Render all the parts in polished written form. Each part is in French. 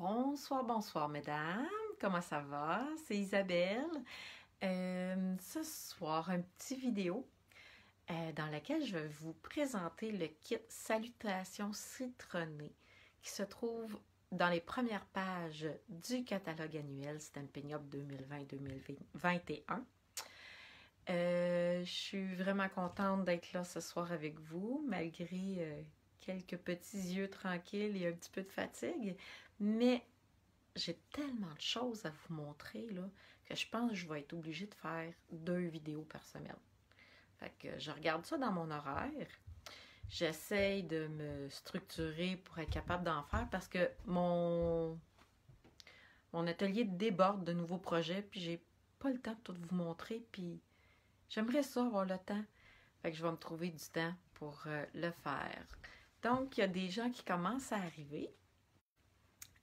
Bonsoir, bonsoir, mesdames. Comment ça va? C'est Isabelle. Ce soir, un petit vidéo dans laquelle je vais vous présenter le kit Salutations citronnées qui se trouve dans les premières pages du catalogue annuel Stampin' Up 2020-2021. Je suis vraiment contente d'être là ce soir avec vous, malgré quelques petits yeux tranquilles et un petit peu de fatigue. Mais j'ai tellement de choses à vous montrer là, que je pense que je vais être obligée de faire 2 vidéos par semaine. Fait que je regarde ça dans mon horaire. J'essaye de me structurer pour être capable d'en faire parce que mon atelier déborde de nouveaux projets, puis j'ai pas le temps de tout vous montrer, puis j'aimerais ça avoir le temps. Fait que je vais me trouver du temps pour le faire. Donc, il y a des gens qui commencent à arriver.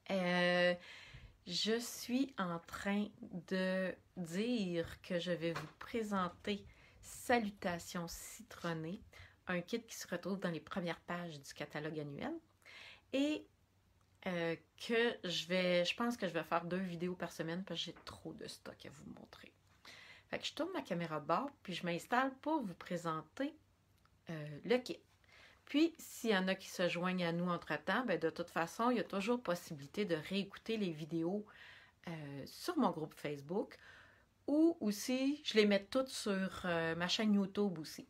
Je suis en train de dire que je vais vous présenter Salutations citronnées, un kit qui se retrouve dans les premières pages du catalogue annuel. Et je pense que je vais faire 2 vidéos par semaine parce que j'ai trop de stock à vous montrer. Fait que je tourne ma caméra de bord, puis je m'installe pour vous présenter le kit. Puis, s'il y en a qui se joignent à nous entre-temps, ben de toute façon, il y a toujours possibilité de réécouter les vidéos sur mon groupe Facebook ou aussi, je les mets toutes sur ma chaîne YouTube aussi.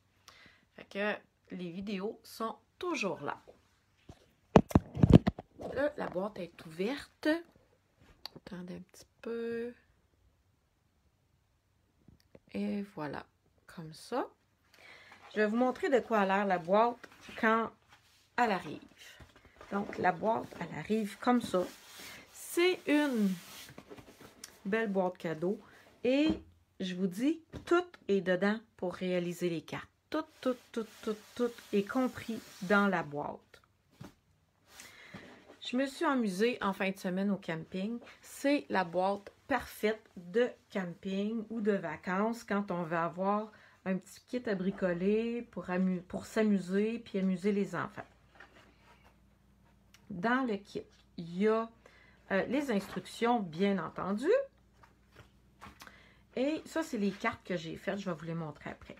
Fait que les vidéos sont toujours là. Là, la boîte est ouverte. Attendez un petit peu. Et voilà, comme ça. Je vais vous montrer de quoi a l'air la boîte quand elle arrive. Donc, la boîte, elle arrive comme ça. C'est une belle boîte cadeau. Et je vous dis, tout est dedans pour réaliser les cartes. Tout est compris dans la boîte. Je me suis amusée en fin de semaine au camping. C'est la boîte parfaite de camping ou de vacances quand on veut avoir un petit kit à bricoler pour s'amuser puis amuser les enfants. Dans le kit, il y a les instructions, bien entendu. Et ça, c'est les cartes que j'ai faites. Je vais vous les montrer après.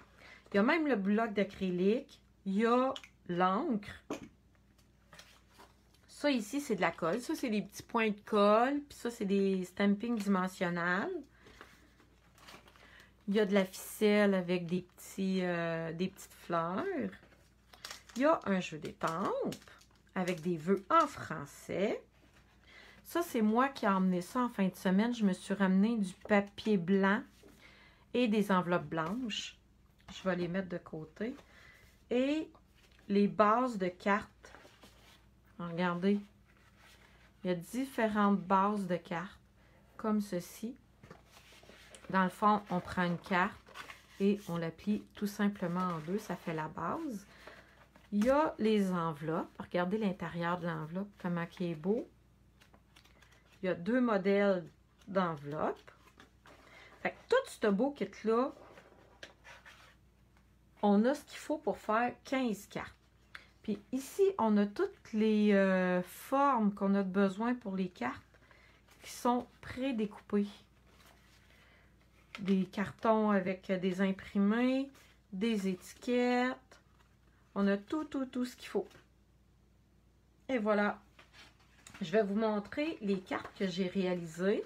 Il y a même le bloc d'acrylique. Il y a l'encre. Ça, ici, c'est de la colle. Ça, c'est des petits points de colle. Puis ça, c'est des stampings dimensionnels. Il y a de la ficelle avec des petites fleurs. Il y a un jeu d'étampes avec des vœux en français. Ça, c'est moi qui ai emmené ça en fin de semaine. Je me suis ramené du papier blanc et des enveloppes blanches. Je vais les mettre de côté. Et les bases de cartes. Regardez. Il y a différentes bases de cartes, comme ceci. Dans le fond, on prend une carte et on la plie tout simplement en deux. Ça fait la base. Il y a les enveloppes. Regardez l'intérieur de l'enveloppe, comment il est beau. Il y a 2 modèles d'enveloppes. Fait que tout ce beau kit-là, on a ce qu'il faut pour faire 15 cartes. Puis ici, on a toutes les formes qu'on a besoin pour les cartes qui sont pré-découpées. Des cartons avec des imprimés, des étiquettes. On a tout ce qu'il faut. Et voilà. Je vais vous montrer les cartes que j'ai réalisées.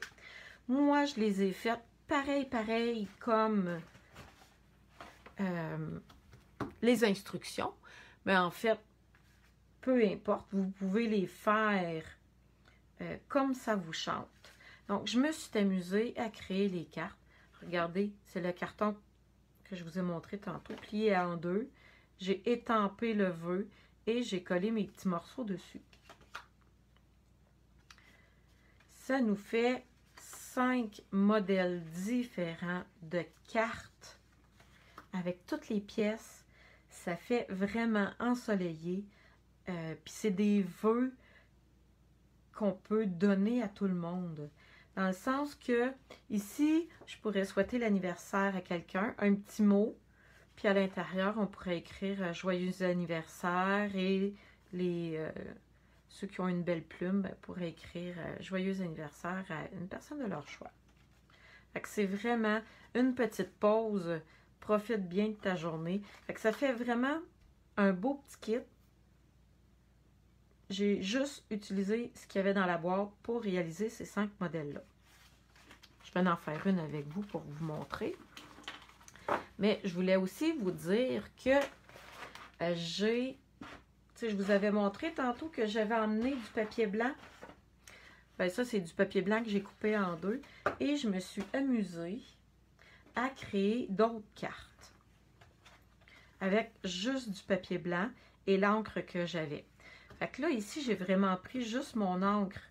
Moi, je les ai faites pareil comme les instructions. Mais en fait, peu importe, vous pouvez les faire comme ça vous chante. Donc, je me suis amusée à créer les cartes. Regardez, c'est le carton que je vous ai montré tantôt, plié en 2. J'ai étampé le vœu et j'ai collé mes petits morceaux dessus. Ça nous fait 5 modèles différents de cartes avec toutes les pièces. Ça fait vraiment ensoleillé. Puis c'est des vœux qu'on peut donner à tout le monde. Dans le sens que, ici, je pourrais souhaiter l'anniversaire à quelqu'un, un petit mot, puis à l'intérieur, on pourrait écrire « Joyeux anniversaire » et ceux qui ont une belle plume pourraient écrire joyeux anniversaire à une personne de leur choix. Fait que c'est vraiment une petite pause. Profite bien de ta journée. Fait que ça fait vraiment un beau petit kit. J'ai juste utilisé ce qu'il y avait dans la boîte pour réaliser ces 5 modèles-là. Je vais en faire une avec vous pour vous montrer. Mais je voulais aussi vous dire que je vous avais montré tantôt que j'avais emmené du papier blanc. Ben ça, c'est du papier blanc que j'ai coupé en 2. Et je me suis amusée à créer d'autres cartes avec juste du papier blanc et l'encre que j'avais. Fait que là, ici, j'ai vraiment pris juste mon encre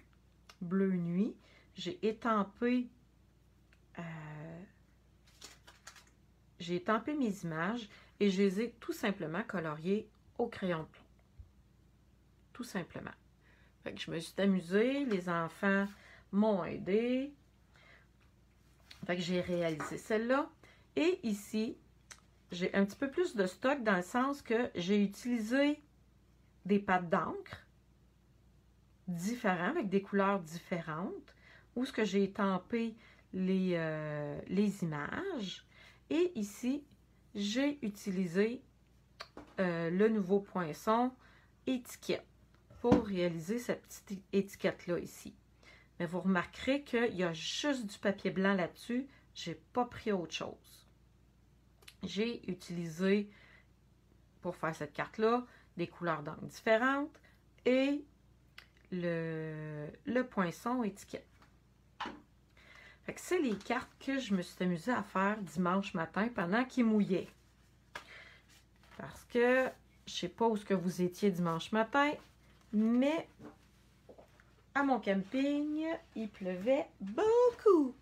bleu nuit. J'ai étampé mes images et je les ai tout simplement coloriées au crayon de plomb. Tout simplement. Fait que je me suis amusée, les enfants m'ont aidé. Fait que j'ai réalisé celle-là. Et ici, j'ai un petit peu plus de stock dans le sens que j'ai utilisé des pattes d'encre différents, avec des couleurs différentes, où ce que j'ai étampé les images. Et ici, j'ai utilisé le nouveau poinçon étiquette pour réaliser cette petite étiquette-là ici. Mais vous remarquerez qu'il y a juste du papier blanc là-dessus. Je n'ai pas pris autre chose. J'ai utilisé, pour faire cette carte-là, des couleurs d'encre différentes et le poinçon étiquette. Fait que c'est les cartes que je me suis amusée à faire dimanche matin pendant qu'il mouillait. Parce que je ne sais pas où ce que vous étiez dimanche matin, mais à mon camping, il pleuvait beaucoup.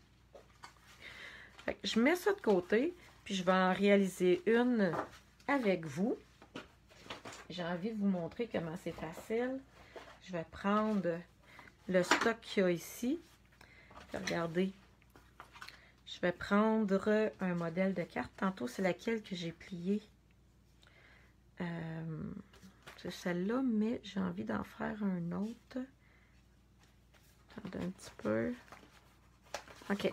Fait que je mets ça de côté, puis je vais en réaliser une avec vous. J'ai envie de vous montrer comment c'est facile. Je vais prendre le stock qu'il y a ici. Regardez. Je vais prendre un modèle de carte. Tantôt, c'est laquelle que j'ai pliée. C'est celle-là, mais j'ai envie d'en faire un autre. Attendez un petit peu. OK.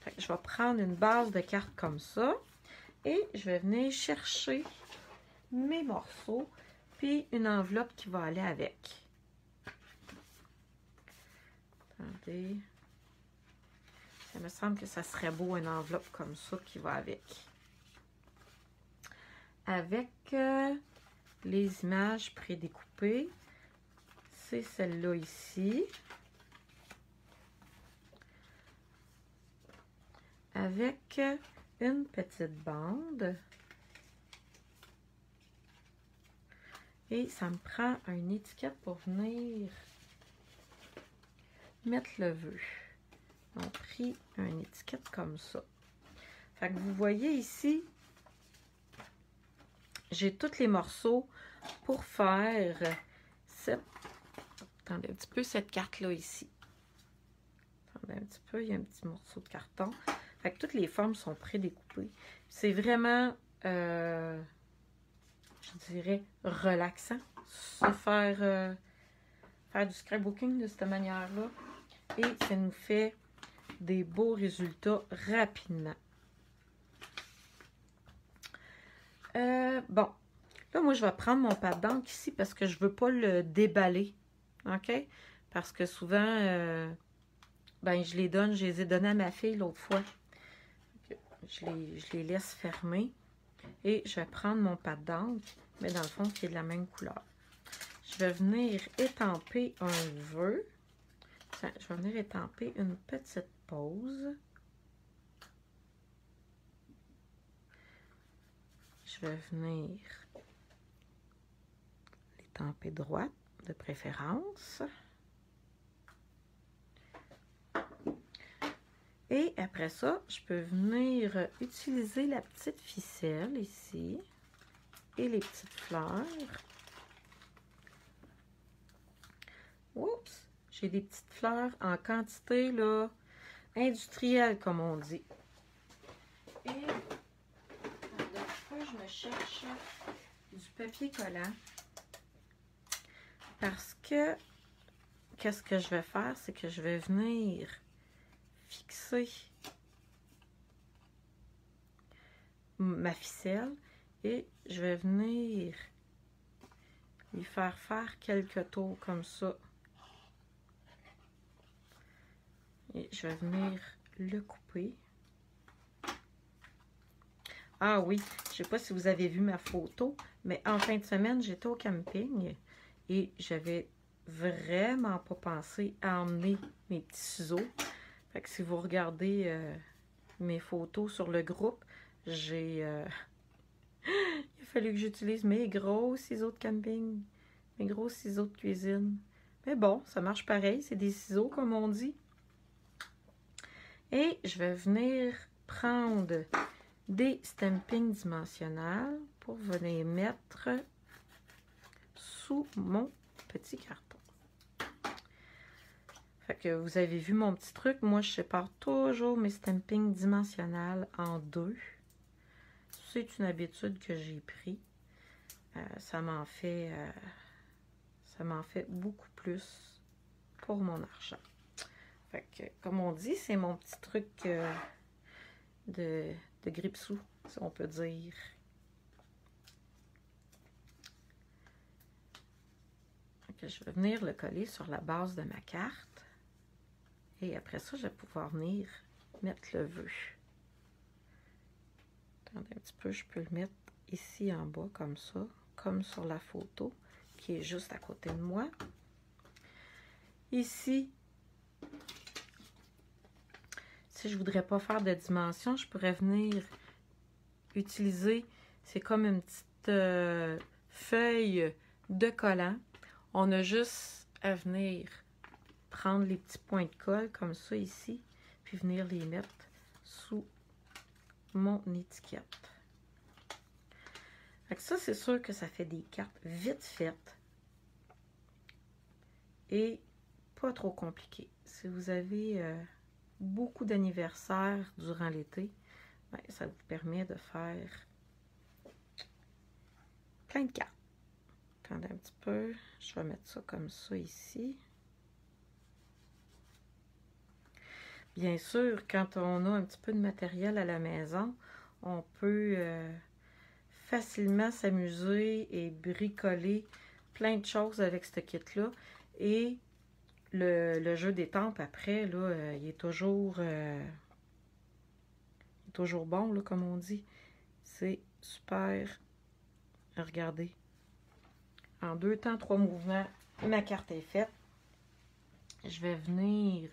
Fait que je vais prendre une base de carte comme ça. Et je vais venir chercher mes morceaux. Puis une enveloppe qui va aller avec. Attendez. Ça me semble que ça serait beau, une enveloppe comme ça qui va avec. Avec les images prédécoupées. C'est celle-là ici. Avec une petite bande. Et ça me prend une étiquette pour venir mettre le vœu. On a pris une étiquette comme ça. Fait que vous voyez ici, j'ai tous les morceaux pour faire cette... Attendez un petit peu, cette carte-là ici. Attendez un petit peu, il y a un petit morceau de carton. Fait que toutes les formes sont prédécoupées. C'est vraiment, je dirais, relaxant. Se faire, faire du scrapbooking de cette manière-là. Et ça nous fait des beaux résultats rapidement. Bon, là, moi, je vais prendre mon pad d'encre ici parce que je ne veux pas le déballer. OK? Parce que souvent, ben, je les ai donnés à ma fille l'autre fois. Je les laisse fermer. Et je vais prendre mon pad d'encre, mais dans le fond, qui est de la même couleur. Je vais venir étamper un vœu. Je vais venir étamper une petite pause. Je vais venir l'étamper droite, de préférence. Et après ça, je peux venir utiliser la petite ficelle ici et les petites fleurs. Oups! J'ai des petites fleurs en quantité là, industrielle, comme on dit. Et je me cherche du papier collant Parce que, qu'est-ce que je vais faire? C'est que je vais venir fixer ma ficelle et je vais venir lui faire quelques tours comme ça. Et je vais venir le couper. Ah oui, je ne sais pas si vous avez vu ma photo, mais en fin de semaine, j'étais au camping et j'avais vraiment pas pensé à emmener mes petits ciseaux. Fait que si vous regardez mes photos sur le groupe, il a fallu que j'utilise mes gros ciseaux de camping, mes gros ciseaux de cuisine. Mais bon, ça marche pareil, c'est des ciseaux comme on dit. Et je vais venir prendre des stampings dimensionnels pour venir mettre sous mon petit carton. Fait que vous avez vu mon petit truc, moi je sépare toujours mes stampings dimensionnels en deux. C'est une habitude que j'ai pris. Ça m'en fait beaucoup plus pour mon argent. Fait que, comme on dit, c'est mon petit truc de grippe-sous, si on peut dire. Fait que je vais venir le coller sur la base de ma carte. Et après ça, je vais pouvoir venir mettre le vœu. Attendez un petit peu, je peux le mettre ici en bas, comme ça, comme sur la photo, qui est juste à côté de moi. Ici, si je voudrais pas faire de dimension, je pourrais venir utiliser, c'est comme une petite feuille de collant. On a juste à venir prendre les petits points de colle comme ça ici, puis venir les mettre sous mon étiquette. Fait que ça, c'est sûr que ça fait des cartes vite faites et pas trop compliquées. Si vous avez beaucoup d'anniversaires durant l'été, ben, ça vous permet de faire plein de cartes. Attendez un petit peu, je vais mettre ça comme ça ici. Bien sûr, quand on a un petit peu de matériel à la maison, on peut facilement s'amuser et bricoler plein de choses avec ce kit-là. Et le jeu d'étampes après, là, il est toujours bon, là, comme on dit. C'est super. Regardez. En 2 temps, 3 mouvements, ma carte est faite. Je vais venir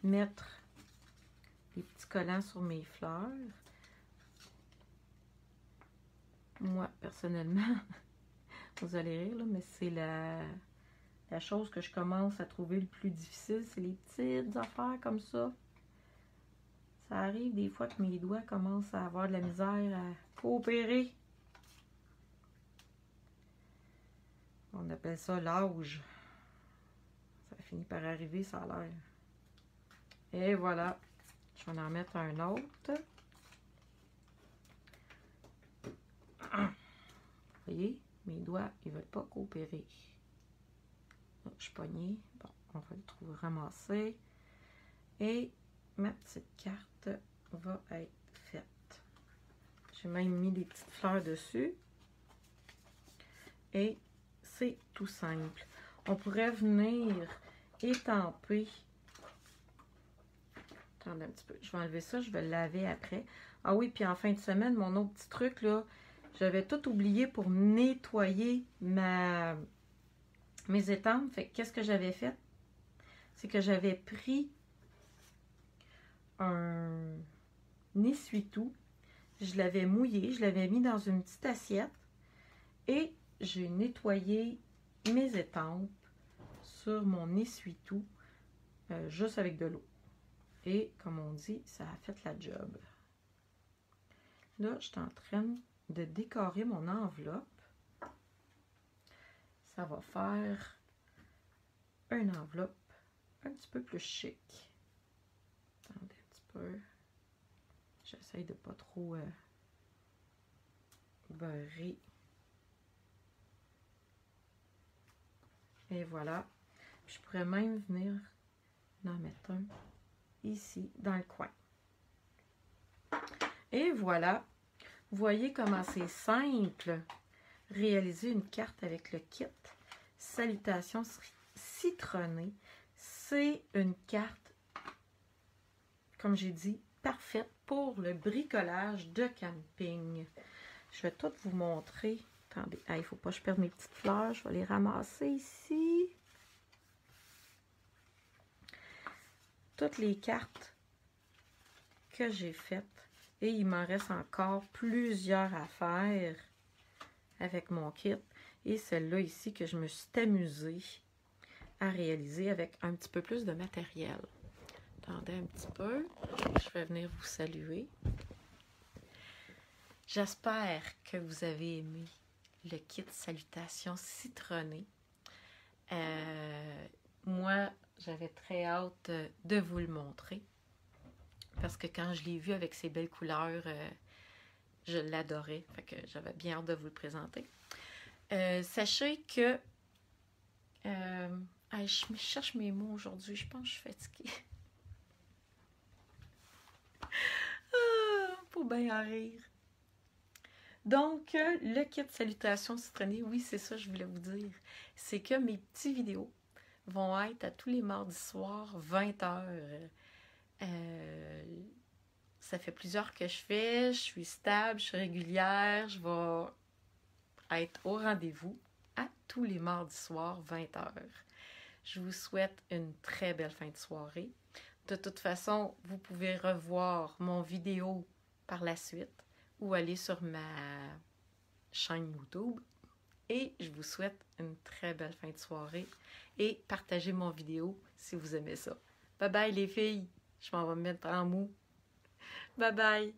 mettre des petits collants sur mes fleurs. Moi, personnellement, vous allez rire, là, mais c'est la chose que je commence à trouver le plus difficile, c'est les petites affaires comme ça. Ça arrive des fois que mes doigts commencent à avoir de la misère à coopérer. On appelle ça l'âge. Ça finit par arriver, ça a l'air. Et voilà. Je vais en mettre un autre. Vous voyez, mes doigts, ils ne veulent pas coopérer. Là, je suis pognée. Bon, on va le trouver ramassé. Et ma petite carte va être faite. J'ai même mis des petites fleurs dessus. Et c'est tout simple. On pourrait venir étamper. Attendez un petit peu. Je vais enlever ça, je vais le laver après. Ah oui, puis en fin de semaine, mon autre petit truc, là, j'avais tout oublié pour nettoyer mes étampes. Fait que qu'est-ce que j'avais fait? C'est que j'avais pris un essuie-tout. Je l'avais mouillé, je l'avais mis dans une petite assiette et j'ai nettoyé mes étampes sur mon essuie-tout juste avec de l'eau. Et comme on dit, ça a fait la job. Là, je suis en train de décorer mon enveloppe. Ça va faire une enveloppe un petit peu plus chic. Attendez un petit peu. J'essaye de pas trop beurrer Et voilà. Je pourrais même venir en mettre un ici, dans le coin. Et voilà. Vous voyez comment c'est simple. Réaliser une carte avec le kit. Salutations citronnées. C'est une carte, comme j'ai dit, parfaite pour le bricolage de camping. Je vais tout vous montrer. Attendez, il ne faut pas que je perde mes petites fleurs. Je vais les ramasser ici. Toutes les cartes que j'ai faites. Et il m'en reste encore plusieurs à faire avec mon kit. Et celle-là ici que je me suis amusée à réaliser avec un petit peu plus de matériel. Attendez un petit peu. Je vais venir vous saluer. J'espère que vous avez aimé le kit Salutations citronnées. Moi, j'avais très hâte de vous le montrer. Parce que quand je l'ai vu avec ces belles couleurs, je l'adorais. Fait que j'avais bien hâte de vous le présenter. Sachez que... je cherche mes mots aujourd'hui. Je pense que je suis fatiguée. Faut bien en rire. Donc, le kit Salutations citronnées, oui, c'est ça que je voulais vous dire. C'est que mes petites vidéos vont être à tous les mardis soirs, 20h. Ça fait plusieurs que je fais. Je suis stable, je suis régulière. Je vais être au rendez-vous à tous les mardis soirs, 20h. Je vous souhaite une très belle fin de soirée. De toute façon, vous pouvez revoir mon vidéo par la suite ou aller sur ma chaîne YouTube. Et je vous souhaite une très belle fin de soirée et partagez mon vidéo si vous aimez ça. Bye bye les filles, je m'en vais me mettre en mou. Bye bye.